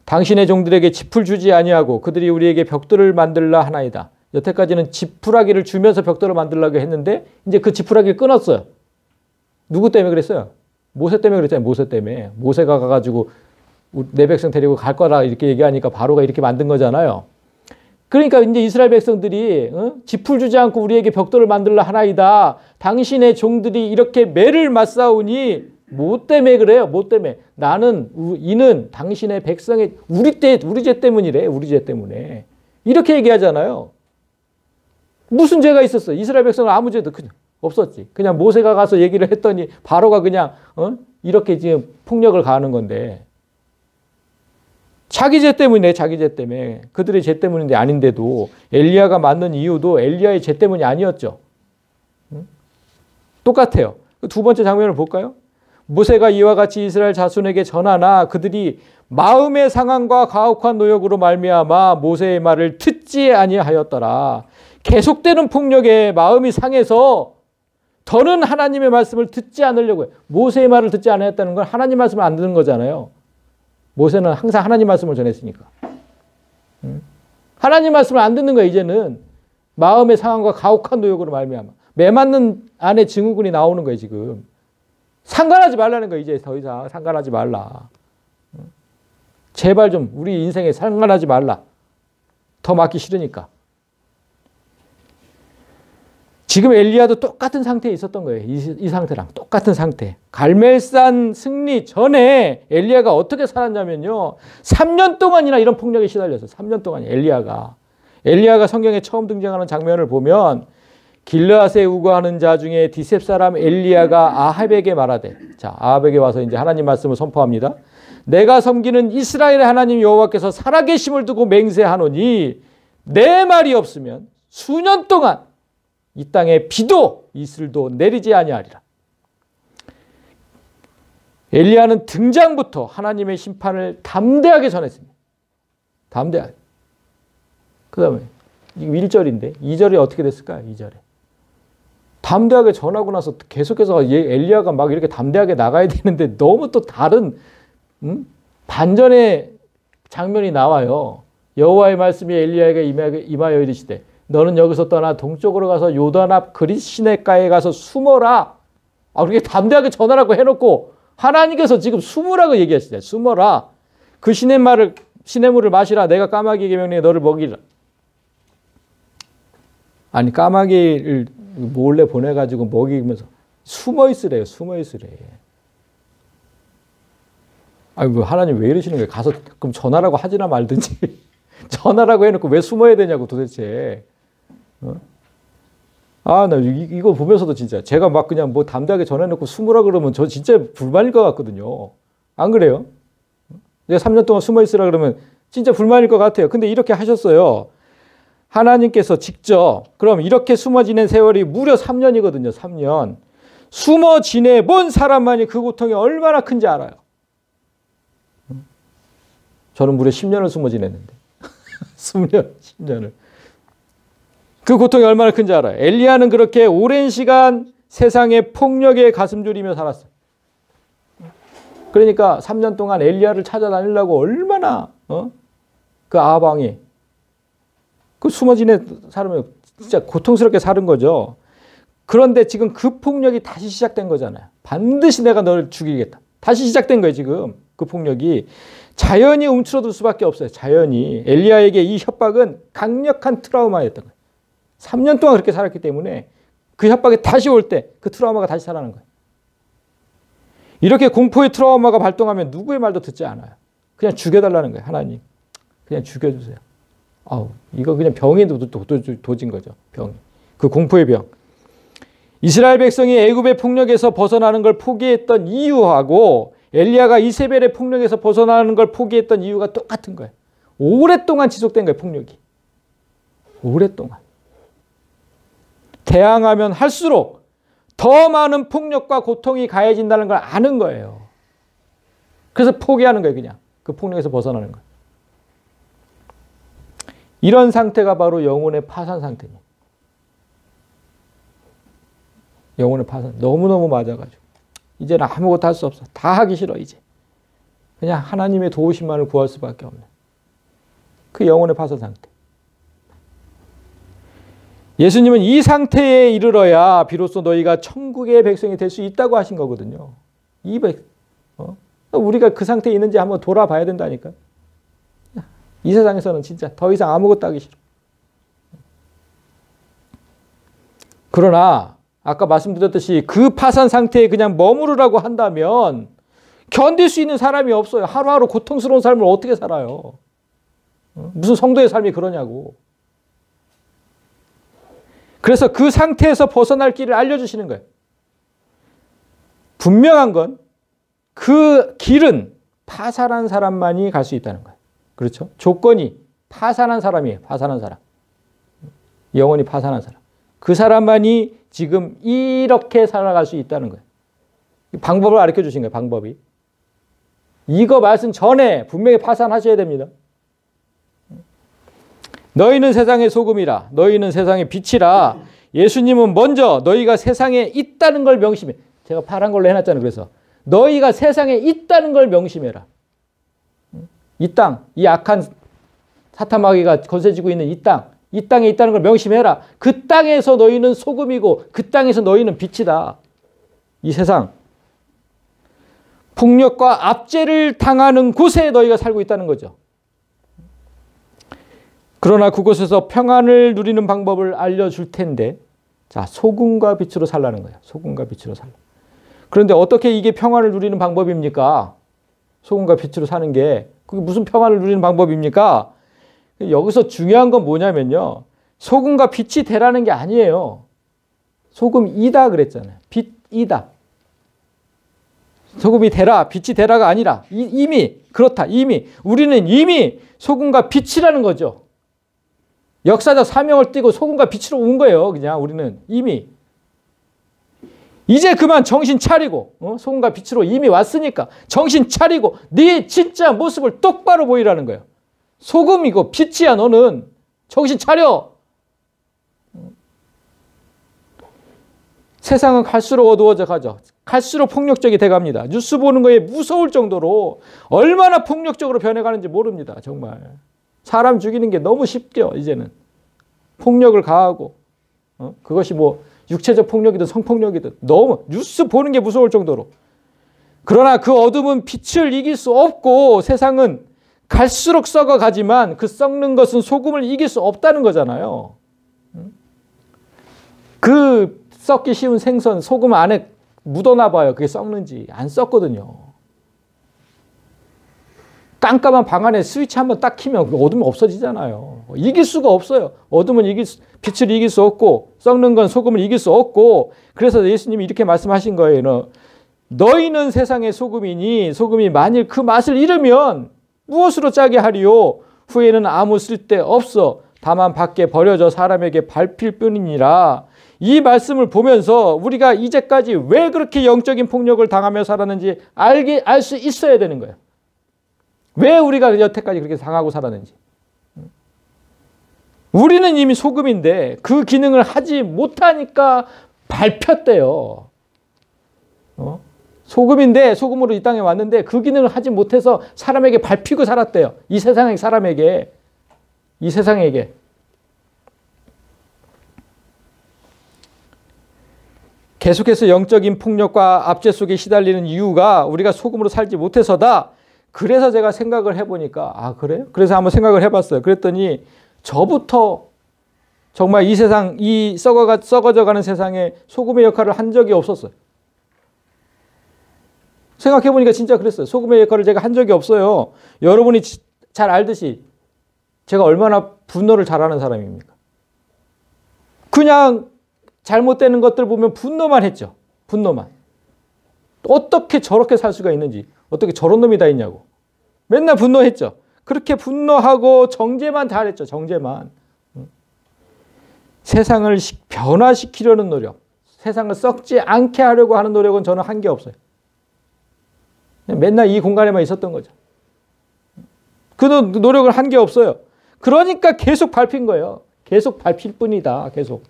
당신의 종들에게 짚을 주지 아니하고 그들이 우리에게 벽돌을 만들라 하나이다. 여태까지는 지푸라기를 주면서 벽돌을 만들려고 했는데 이제 그 지푸라기를 끊었어요. 누구 때문에 그랬어요? 모세 때문에 그랬잖아요. 모세 때문에. 모세가 가가지고 내 백성 데리고 갈 거라 이렇게 얘기하니까 바로가 이렇게 만든 거잖아요. 그러니까 이제 이스라엘 백성들이 짚을 주지 않고 우리에게 벽돌을 만들라 하나이다. 당신의 종들이 이렇게 매를 맞사오니 뭐 때문에 그래요? 뭐 때문에? 이는 당신의 백성의 우리 죄 때문이래. 우리 죄 때문에. 이렇게 얘기하잖아요. 무슨 죄가 있었어? 이스라엘 백성은 아무 죄도 그냥 없었지. 그냥 모세가 가서 얘기를 했더니 바로가 그냥 이렇게 지금 폭력을 가하는 건데 자기 죄 때문이네. 자기 죄 때문에. 그들의 죄 때문인데 아닌데도 엘리야가 맞는 이유도 엘리야의 죄 때문이 아니었죠. 똑같아요. 두 번째 장면을 볼까요? 모세가 이와 같이 이스라엘 자손에게 전하나 그들이 마음의 상함과 가혹한 노역으로 말미암아 모세의 말을 듣지 아니하였더라. 계속되는 폭력에 마음이 상해서 더는 하나님의 말씀을 듣지 않으려고 해요. 모세의 말을 듣지 않았다는 건 하나님 말씀을 안 듣는 거잖아요. 모세는 항상 하나님 말씀을 전했으니까. 하나님 말씀을 안 듣는 거예요. 이제는 마음의 상함과 가혹한 노역으로 말미암아. 매맞는 아내 증후군이 나오는 거예요. 지금. 상관하지 말라는 거예요. 이제 더 이상 상관하지 말라. 제발 좀 우리 인생에 상관하지 말라. 더 맞기 싫으니까. 지금 엘리야도 똑같은 상태에 있었던 거예요. 이 상태랑 똑같은 상태. 갈멜산 승리 전에 엘리야가 어떻게 살았냐면요. 3년 동안이나 이런 폭력에 시달렸어요. 3년 동안 엘리야가 성경에 처음 등장하는 장면을 보면 길르앗에 우거하는 자 중에 디셉 사람 엘리야가 아합에게 말하되, 자, 아합에게 와서 이제 하나님 말씀을 선포합니다. 내가 섬기는 이스라엘의 하나님 여호와께서 살아계심을 두고 맹세하노니 내 말이 없으면 수년 동안 이 땅에 비도 이슬도 내리지 아니하리라. 엘리야는 등장부터 하나님의 심판을 담대하게 전했습니다. 담대하게. 그 다음에 1절인데 2절이 어떻게 됐을까요? 2절에. 담대하게 전하고 나서 계속해서 엘리야가 막 이렇게 담대하게 나가야 되는데 너무 또 다른 반전의 장면이 나와요. 여호와의 말씀이 엘리야에게 임하여 이르시되 너는 여기서 떠나 동쪽으로 가서 요단 앞 그릿 시냇가에 가서 숨어라. 그렇게 담대하게 전하라고 해놓고 하나님께서 지금 숨으라고 얘기하시대. 숨어라. 그 시냇물을 마시라. 내가 까마귀에게 명령해 너를 먹이라. 아니 까마귀를 몰래 보내가지고 먹이면서 숨어 있으래요. 숨어 있으래. 아니 뭐 하나님 왜 이러시는 거예요? 가서 그럼 전하라고 하지나 말든지. 전하라고 해놓고 왜 숨어야 되냐고 도대체. 나 이거 보면서도 진짜 제가 막 그냥 뭐 담대하게 전해놓고 숨으라 그러면 저 진짜 불만일 것 같거든요. 안 그래요? 내가 3년 동안 숨어 있으라 그러면 진짜 불만일 것 같아요. 근데 이렇게 하셨어요. 하나님께서 직접 그럼 이렇게 숨어 지낸 세월이 무려 3년이거든요. 3년. 숨어 지내본 사람만이 그 고통이 얼마나 큰지 알아요. 저는 무려 10년을 숨어 지냈는데. 10년을. 그 고통이 얼마나 큰지 알아요. 엘리야는 그렇게 오랜 시간 세상의 폭력에 가슴 졸이며 살았어요. 그러니까 3년 동안 엘리야를 찾아다니려고 얼마나 그 아합 왕이 그 숨어 지낸 사람이 진짜 고통스럽게 사는 거죠. 그런데 지금 그 폭력이 다시 시작된 거잖아요. 반드시 내가 너를 죽이겠다. 다시 시작된 거예요. 지금 그 폭력이. 자연이 움츠러들 수밖에 없어요. 자연이. 엘리야에게 이 협박은 강력한 트라우마였던 거예요. 3년 동안 그렇게 살았기 때문에 그 협박이 다시 올 때 그 트라우마가 다시 살아나는 거예요. 이렇게 공포의 트라우마가 발동하면 누구의 말도 듣지 않아요. 그냥 죽여달라는 거예요. 하나님. 그냥 죽여주세요. 이거 그냥 병이 도진 거죠. 병이. 그 공포의 병. 이스라엘 백성이 애굽의 폭력에서 벗어나는 걸 포기했던 이유하고 엘리야가 이세벨의 폭력에서 벗어나는 걸 포기했던 이유가 똑같은 거예요. 오랫동안 지속된 거예요. 폭력이. 오랫동안. 대항하면 할수록 더 많은 폭력과 고통이 가해진다는 걸 아는 거예요. 그래서 포기하는 거예요. 그냥. 그 폭력에서 벗어나는 거예요. 이런 상태가 바로 영혼의 파산 상태입니다. 영혼의 파산. 너무너무 맞아가지고. 이제는 아무것도 할 수 없어. 다 하기 싫어 이제. 그냥 하나님의 도우심만을 구할 수밖에 없는. 그 영혼의 파산 상태. 예수님은 이 상태에 이르러야 비로소 너희가 천국의 백성이 될 수 있다고 하신 거거든요. 우리가 그 상태에 있는지 한번 돌아봐야 된다니까. 이 세상에서는 진짜 더 이상 아무것도 하기 싫어. 그러나 아까 말씀드렸듯이 그 파산 상태에 그냥 머무르라고 한다면 견딜 수 있는 사람이 없어요. 하루하루 고통스러운 삶을 어떻게 살아요? 무슨 성도의 삶이 그러냐고. 그래서 그 상태에서 벗어날 길을 알려주시는 거예요. 분명한 건 그 길은 파산한 사람만이 갈 수 있다는 거예요. 그렇죠? 조건이 파산한 사람이에요. 파산한 사람. 영원히 파산한 사람. 그 사람만이 지금 이렇게 살아갈 수 있다는 거예요. 방법을 가르쳐 주신 거예요. 방법이. 이거 말씀 전에 분명히 파산하셔야 됩니다. 너희는 세상의 소금이라. 너희는 세상의 빛이라. 예수님은 먼저 너희가 세상에 있다는 걸 명심해. 제가 파란 걸로 해놨잖아요. 그래서 너희가 세상에 있다는 걸 명심해라. 이 땅, 이 악한 사탄마귀가 거세지고 있는 이 땅에 있다는 걸 명심해라. 그 땅에서 너희는 소금이고 그 땅에서 너희는 빛이다. 이 세상. 폭력과 압제를 당하는 곳에 너희가 살고 있다는 거죠. 그러나 그곳에서 평안을 누리는 방법을 알려줄 텐데 자, 소금과 빛으로 살라는 거예요. 소금과 빛으로 살라. 그런데 어떻게 이게 평안을 누리는 방법입니까? 소금과 빛으로 사는 게 그게 무슨 평안을 누리는 방법입니까? 여기서 중요한 건 뭐냐면요. 소금과 빛이 되라는 게 아니에요. 소금이다 그랬잖아요. 빛이다. 소금이 되라, 빛이 되라가 아니라 이미 그렇다. 이미 우리는 이미 소금과 빛이라는 거죠. 역사적 사명을 띠고 소금과 빛으로 온 거예요. 그냥 우리는 이미. 이제 그만 정신 차리고 소금과 빛으로 이미 왔으니까 정신 차리고 네 진짜 모습을 똑바로 보이라는 거예요. 소금이고 빛이야 너는. 정신 차려. 세상은 갈수록 어두워져 가죠. 갈수록 폭력적이 돼갑니다. 뉴스 보는 거에 무서울 정도로 얼마나 폭력적으로 변해가는지 모릅니다. 정말. 사람 죽이는 게 너무 쉽죠. 이제는. 폭력을 가하고 그것이 뭐 육체적 폭력이든 성폭력이든 너무 뉴스 보는 게 무서울 정도로. 그러나 그 어둠은 빛을 이길 수 없고 세상은 갈수록 썩어가지만 그 썩는 것은 소금을 이길 수 없다는 거잖아요. 그 썩기 쉬운 생선 소금 안에 묻어나 봐요. 그게 썩는지. 안 썩거든요. 깜깜한 방 안에 스위치 한번 딱 키면 어둠이 없어지잖아요. 이길 수가 없어요. 어둠은 빛을 이길 수 없고 썩는 건 소금을 이길 수 없고 그래서 예수님이 이렇게 말씀하신 거예요. 너희는 세상의 소금이니 소금이 만일 그 맛을 잃으면 무엇으로 짜게 하리요? 후에는 아무 쓸데 없어. 다만 밖에 버려져 사람에게 밟힐 뿐이니라. 이 말씀을 보면서 우리가 이제까지 왜 그렇게 영적인 폭력을 당하며 살았는지 알 수 있어야 되는 거예요. 왜 우리가 여태까지 그렇게 당하고 살았는지. 우리는 이미 소금인데 그 기능을 하지 못하니까 밟혔대요. 소금인데 소금으로 이 땅에 왔는데 그 기능을 하지 못해서 사람에게 밟히고 살았대요. 이 세상의 사람에게. 이 세상에게. 계속해서 영적인 폭력과 압제 속에 시달리는 이유가 우리가 소금으로 살지 못해서다. 그래서 제가 생각을 해보니까 아 그래요? 그래서 한번 생각을 해봤어요. 그랬더니 저부터 정말 이 세상, 이 썩어져가는 세상에 소금의 역할을 한 적이 없었어요. 생각해보니까 진짜 그랬어요. 소금의 역할을 제가 한 적이 없어요. 여러분이 잘 알듯이 제가 얼마나 분노를 잘하는 사람입니까? 그냥 잘못되는 것들 보면 분노만 했죠. 분노만. 어떻게 저렇게 살 수가 있는지, 어떻게 저런 놈이 다 있냐고. 맨날 분노했죠. 그렇게 분노하고 정죄만 잘했죠. 정죄만. 세상을 변화시키려는 노력, 세상을 썩지 않게 하려고 하는 노력은 저는 한 게 없어요. 맨날 이 공간에만 있었던 거죠. 그 노력을 한 게 없어요. 그러니까 계속 밟힌 거예요. 계속 밟힐 뿐이다. 계속.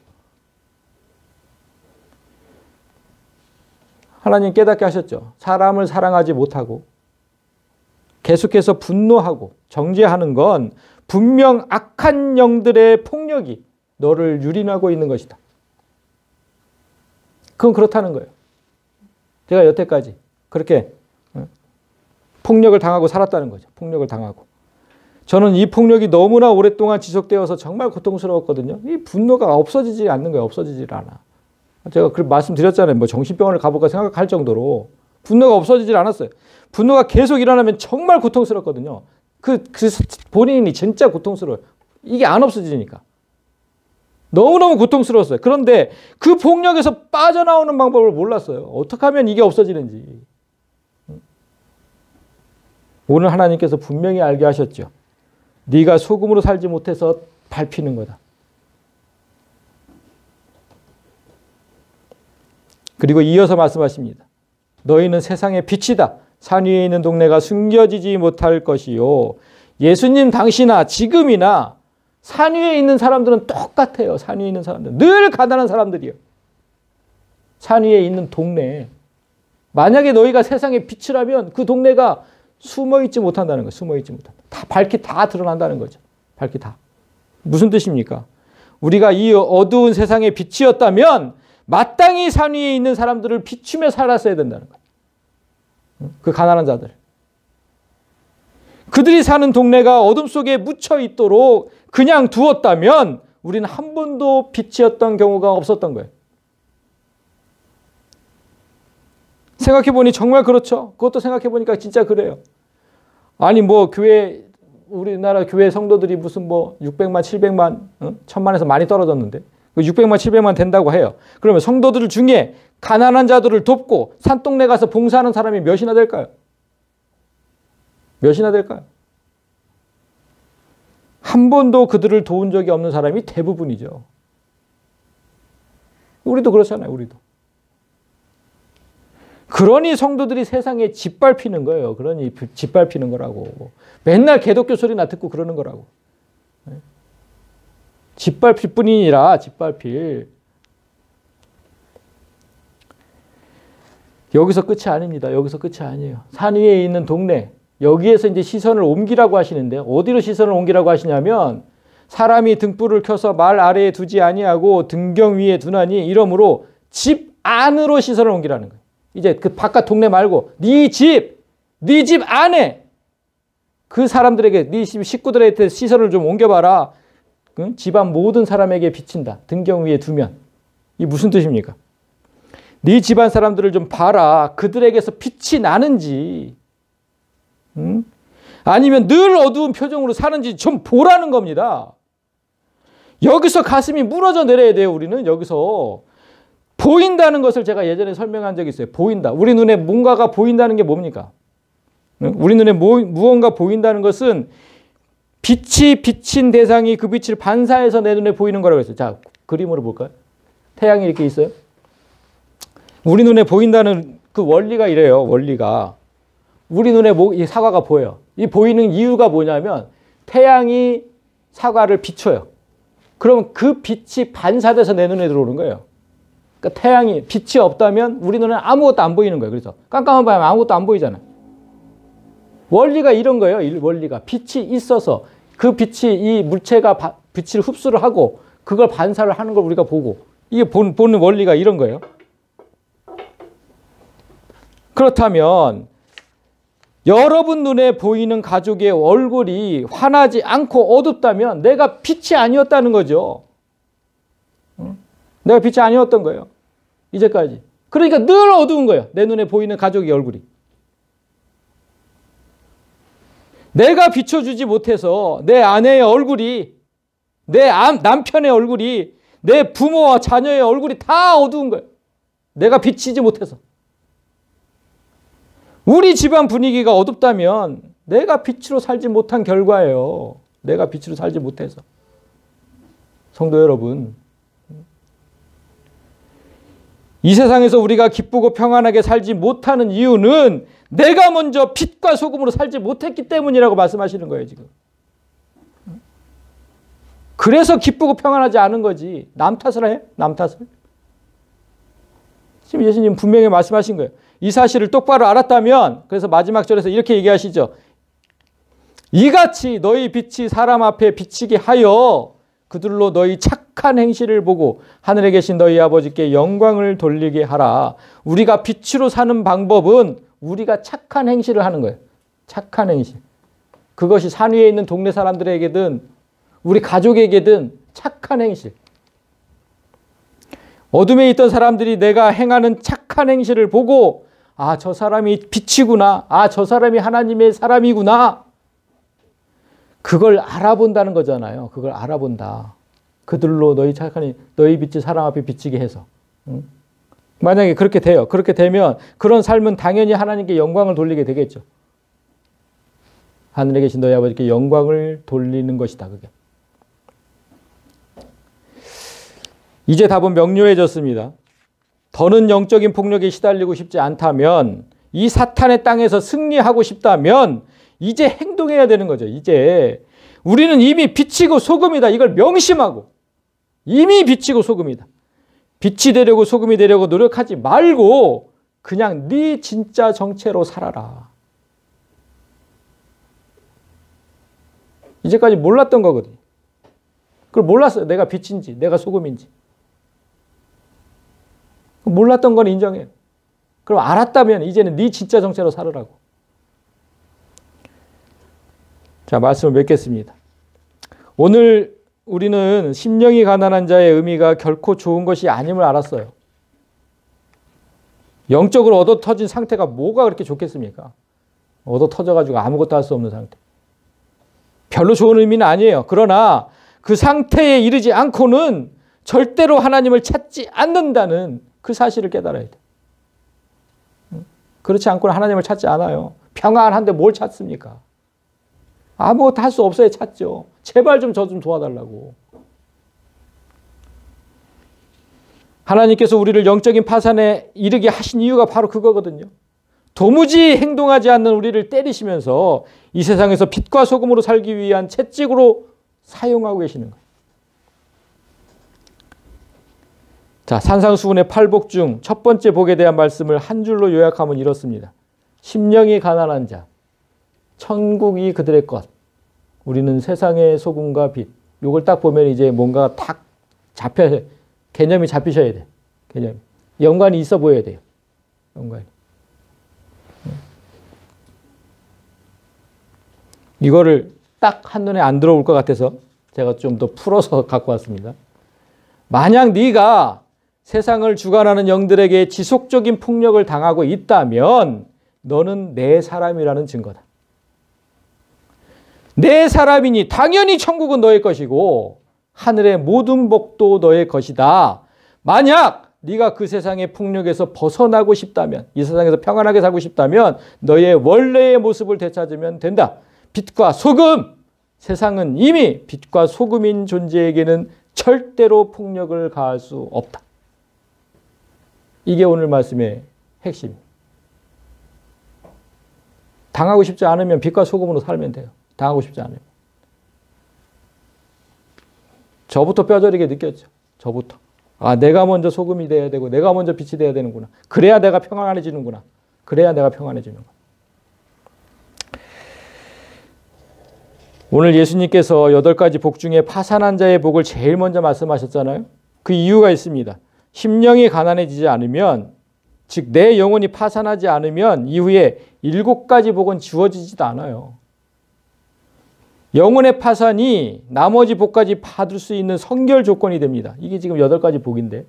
하나님 깨닫게 하셨죠. 사람을 사랑하지 못하고 계속해서 분노하고 정죄하는 건 분명 악한 영들의 폭력이 너를 유린하고 있는 것이다. 그건 그렇다는 거예요. 제가 여태까지 그렇게 폭력을 당하고 살았다는 거죠. 폭력을 당하고. 저는 이 폭력이 너무나 오랫동안 지속되어서 정말 고통스러웠거든요. 이 분노가 없어지지 않는 거예요. 없어지질 않아. 제가 그 말씀드렸잖아요. 뭐 정신병원을 가볼까 생각할 정도로 분노가 없어지질 않았어요. 분노가 계속 일어나면 정말 고통스럽거든요. 그 본인이 진짜 고통스러워요. 이게 안 없어지니까. 너무너무 고통스러웠어요. 그런데 그 폭력에서 빠져나오는 방법을 몰랐어요. 어떻게 하면 이게 없어지는지. 오늘 하나님께서 분명히 알게 하셨죠. 네가 소금으로 살지 못해서 밟히는 거다. 그리고 이어서 말씀하십니다. 너희는 세상의 빛이다. 산 위에 있는 동네가 숨겨지지 못할 것이요. 예수님 당시나 지금이나 산 위에 있는 사람들은 똑같아요. 산 위에 있는 사람들. 늘 가난한 사람들이요. 산 위에 있는 동네. 만약에 너희가 세상의 빛이라면 그 동네가 숨어있지 못한다는 거예요. 숨어있지 못한다. 다 밝게 다 드러난다는 거죠. 밝게 다. 무슨 뜻입니까? 우리가 이 어두운 세상의 빛이었다면 마땅히 산 위에 있는 사람들을 비추며 살았어야 된다는 거예요. 그 가난한 자들. 그들이 사는 동네가 어둠 속에 묻혀 있도록 그냥 두었다면 우리는 한 번도 빛이었던 경우가 없었던 거예요. 생각해보니 정말 그렇죠. 그것도 생각해보니까 진짜 그래요. 아니 뭐 교회, 우리나라 교회 성도들이 무슨 뭐 600만, 700만, 1000만에서 많이 떨어졌는데 600만, 700만 된다고 해요. 그러면 성도들 중에 가난한 자들을 돕고 산동네 가서 봉사하는 사람이 몇이나 될까요? 몇이나 될까요? 한 번도 그들을 도운 적이 없는 사람이 대부분이죠. 우리도 그렇잖아요. 우리도. 그러니 성도들이 세상에 짓밟히는 거예요. 그러니 짓밟히는 거라고. 맨날 개독교 소리나 듣고 그러는 거라고. 짓밟힐 뿐이니라 짓밟힐. 여기서 끝이 아닙니다. 여기서 끝이 아니에요. 산 위에 있는 동네, 여기에서 이제 시선을 옮기라고 하시는데 어디로 시선을 옮기라고 하시냐면 사람이 등불을 켜서 말 아래에 두지 아니하고 등경 위에 두나니 이러므로 집 안으로 시선을 옮기라는 거예요. 이제 그 바깥 동네 말고 네 집 안에 그 사람들에게 네 식구들한테 시선을 좀 옮겨봐라. 집안 모든 사람에게 비친다. 등경 위에 두면. 이게 무슨 뜻입니까? 네 집안 사람들을 좀 봐라. 그들에게서 빛이 나는지 아니면 늘 어두운 표정으로 사는지 좀 보라는 겁니다. 여기서 가슴이 무너져 내려야 돼요. 우리는 여기서. 보인다는 것을 제가 예전에 설명한 적이 있어요. 보인다. 우리 눈에 뭔가가 보인다는 게 뭡니까? 우리 눈에 무언가 보인다는 것은 빛이 비친 대상이 그 빛을 반사해서 내 눈에 보이는 거라고 했어요. 자, 그림으로 볼까요? 태양이 이렇게 있어요. 우리 눈에 보인다는 그 원리가 이래요. 원리가. 우리 눈에 이 사과가 보여요. 이 보이는 이유가 뭐냐면 태양이 사과를 비춰요. 그러면 그 빛이 반사돼서 내 눈에 들어오는 거예요. 그러니까 태양이 빛이 없다면 우리 눈에는 아무것도 안 보이는 거예요. 그래서 깜깜한 밤에 아무것도 안 보이잖아요. 원리가 이런 거예요. 원리가 빛이 있어서 그 빛이 이 물체가 빛을 흡수를 하고 그걸 반사를 하는 걸 우리가 보고 이게 보는 원리가 이런 거예요. 그렇다면 여러분 눈에 보이는 가족의 얼굴이 환하지 않고 어둡다면 내가 빛이 아니었다는 거죠. 내가 빛이 아니었던 거예요. 이제까지. 그러니까 늘 어두운 거예요. 내 눈에 보이는 가족의 얼굴이. 내가 비춰주지 못해서 내 아내의 얼굴이, 내 남편의 얼굴이, 내 부모와 자녀의 얼굴이 다 어두운 거예요. 내가 비치지 못해서. 우리 집안 분위기가 어둡다면 내가 빛으로 살지 못한 결과예요. 내가 빛으로 살지 못해서. 성도 여러분, 이 세상에서 우리가 기쁘고 평안하게 살지 못하는 이유는 내가 먼저 빛과 소금으로 살지 못했기 때문이라고 말씀하시는 거예요, 지금. 그래서 기쁘고 평안하지 않은 거지. 남 탓을 해? 남 탓을? 지금 예수님 분명히 말씀하신 거예요. 이 사실을 똑바로 알았다면, 그래서 마지막 절에서 이렇게 얘기하시죠. 이같이 너희 빛이 사람 앞에 비치게 하여 그들로 너희 착한 행실을 보고 하늘에 계신 너희 아버지께 영광을 돌리게 하라. 우리가 빛으로 사는 방법은 우리가 착한 행실을 하는 거예요. 착한 행실. 그것이 산 위에 있는 동네 사람들에게든 우리 가족에게든 착한 행실. 어둠에 있던 사람들이 내가 행하는 착한 행실을 보고 아, 저 사람이 빛이구나. 아, 저 사람이 하나님의 사람이구나. 그걸 알아본다는 거잖아요. 그걸 알아본다. 그들로 너희 착한 너희 빛이 사람 앞에 비치게 해서. 응? 만약에 그렇게 돼요. 그렇게 되면 그런 삶은 당연히 하나님께 영광을 돌리게 되겠죠. 하늘에 계신 너희 아버지께 영광을 돌리는 것이다. 그게. 이제 답은 명료해졌습니다. 더는 영적인 폭력에 시달리고 싶지 않다면, 이 사탄의 땅에서 승리하고 싶다면 이제 행동해야 되는 거죠. 이제 우리는 이미 빛이고 소금이다. 이걸 명심하고 이미 빛이고 소금이다. 빛이 되려고 소금이 되려고 노력하지 말고 그냥 네 진짜 정체로 살아라. 이제까지 몰랐던 거거든요. 그걸 몰랐어요. 내가 빛인지 내가 소금인지. 몰랐던 건 인정해요. 그럼 알았다면 이제는 네 진짜 정체로 살으라고. 자, 말씀을 맺겠습니다. 오늘 우리는 심령이 가난한 자의 의미가 결코 좋은 것이 아님을 알았어요. 영적으로 얻어 터진 상태가 뭐가 그렇게 좋겠습니까? 얻어 터져가지고 아무것도 할 수 없는 상태. 별로 좋은 의미는 아니에요. 그러나 그 상태에 이르지 않고는 절대로 하나님을 찾지 않는다는 그 사실을 깨달아야 돼. 그렇지 않고는 하나님을 찾지 않아요. 평안한데 뭘 찾습니까? 아무것도 할 수 없어야 찾죠. 제발 좀 저 좀 도와달라고. 하나님께서 우리를 영적인 파산에 이르게 하신 이유가 바로 그거거든요. 도무지 행동하지 않는 우리를 때리시면서 이 세상에서 빛과 소금으로 살기 위한 채찍으로 사용하고 계시는 거예요. 자, 산상수훈의 8복 중 첫 번째 복에 대한 말씀을 한 줄로 요약하면 이렇습니다. 심령이 가난한 자, 천국이 그들의 것. 우리는 세상의 소금과 빛. 이걸 딱 보면 이제 뭔가 탁 개념이 잡히셔야 돼. 개념이. 연관이 있어 보여야 돼요. 연관이. 이거를 딱 한눈에 안 들어올 것 같아서 제가 좀 더 풀어서 갖고 왔습니다. 만약 네가 세상을 주관하는 영들에게 지속적인 폭력을 당하고 있다면 너는 내 사람이라는 증거다. 내 사람이니 당연히 천국은 너의 것이고 하늘의 모든 복도 너의 것이다. 만약 네가 그 세상의 폭력에서 벗어나고 싶다면, 이 세상에서 평안하게 살고 싶다면 너의 원래의 모습을 되찾으면 된다. 빛과 소금! 세상은 이미 빛과 소금인 존재에게는 절대로 폭력을 가할 수 없다. 이게 오늘 말씀의 핵심입니다. 당하고 싶지 않으면 빛과 소금으로 살면 돼요. 당하고 싶지 않으면. 저부터 뼈저리게 느꼈죠. 저부터. 아, 내가 먼저 소금이 돼야 되고 내가 먼저 빛이 돼야 되는구나. 그래야 내가 평안해지는구나. 그래야 내가 평안해지는구나. 오늘 예수님께서 8가지 복 중에 파산한 자의 복을 제일 먼저 말씀하셨잖아요. 그 이유가 있습니다. 심령이 가난해지지 않으면, 즉 내 영혼이 파산하지 않으면 이후에 7가지 복은 주어지지도 않아요. 영혼의 파산이 나머지 복까지 받을 수 있는 선결 조건이 됩니다. 이게 지금 8가지 복인데.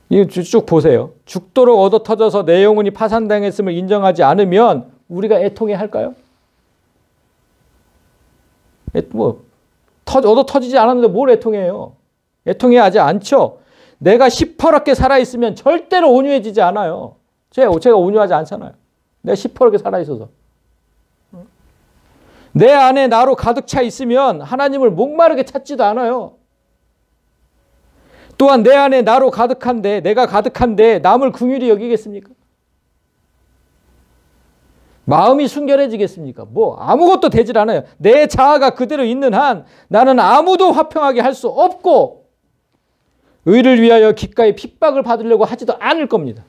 이거 쭉 보세요. 죽도록 얻어 터져서 내 영혼이 파산당했음을 인정하지 않으면 우리가 애통해 할까요? 얻어 터지지 않았는데 뭘 애통해요? 애통해 하지 않죠. 내가 시퍼렇게 살아있으면 절대로 온유해지지 않아요. 제가 온유하지 않잖아요. 내가 시퍼렇게 살아있어서. 내 안에 나로 가득 차 있으면 하나님을 목마르게 찾지도 않아요. 또한 내 안에 나로 가득한데, 내가 가득한데 남을 긍휼히 여기겠습니까? 마음이 순결해지겠습니까? 아무것도 되질 않아요. 내 자아가 그대로 있는 한 나는 아무도 화평하게 할 수 없고 의를 위하여 기꺼이 핍박을 받으려고 하지도 않을 겁니다.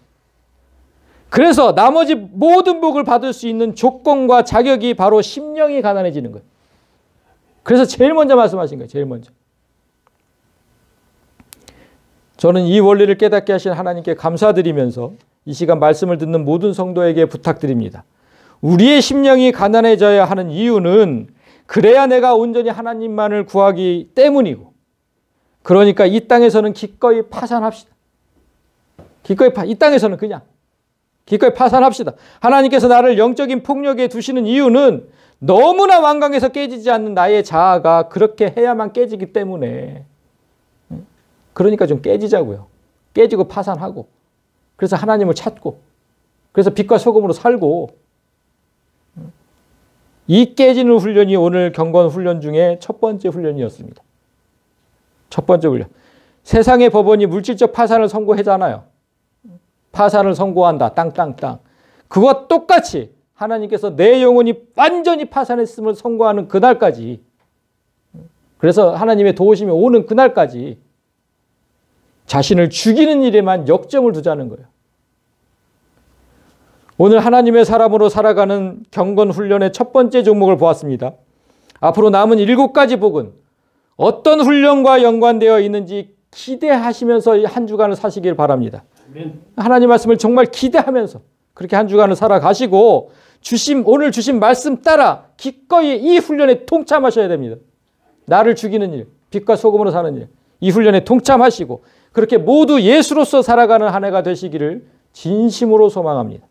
그래서 나머지 모든 복을 받을 수 있는 조건과 자격이 바로 심령이 가난해지는 거예요. 그래서 제일 먼저 말씀하신 거예요. 제일 먼저. 저는 이 원리를 깨닫게 하신 하나님께 감사드리면서 이 시간 말씀을 듣는 모든 성도에게 부탁드립니다. 우리의 심령이 가난해져야 하는 이유는 그래야 내가 온전히 하나님만을 구하기 때문이고, 그러니까 이 땅에서는 기꺼이 파산합시다. 이 땅에서는 그냥 기꺼이 파산합시다. 하나님께서 나를 영적인 폭력에 두시는 이유는 너무나 완강해서 깨지지 않는 나의 자아가 그렇게 해야만 깨지기 때문에. 그러니까 좀 깨지자고요. 깨지고 파산하고, 그래서 하나님을 찾고, 그래서 빛과 소금으로 살고. 이 깨지는 훈련이 오늘 경건 훈련 중에 첫 번째 훈련이었습니다. 첫 번째 훈련. 세상의 법원이 물질적 파산을 선고하잖아요. 파산을 선고한다. 땅땅땅. 그와 똑같이 하나님께서 내 영혼이 완전히 파산했음을 선고하는 그날까지, 그래서 하나님의 도우심이 오는 그날까지 자신을 죽이는 일에만 역점을 두자는 거예요. 오늘 하나님의 사람으로 살아가는 경건 훈련의 첫 번째 종목을 보았습니다. 앞으로 남은 7가지 복은 어떤 훈련과 연관되어 있는지 기대하시면서 한 주간을 사시길 바랍니다. 하나님 말씀을 정말 기대하면서 그렇게 한 주간을 살아가시고 오늘 주신 말씀 따라 기꺼이 이 훈련에 동참하셔야 됩니다. 나를 죽이는 일, 빛과 소금으로 사는 일, 이 훈련에 동참하시고 그렇게 모두 예수로서 살아가는 한 해가 되시기를 진심으로 소망합니다.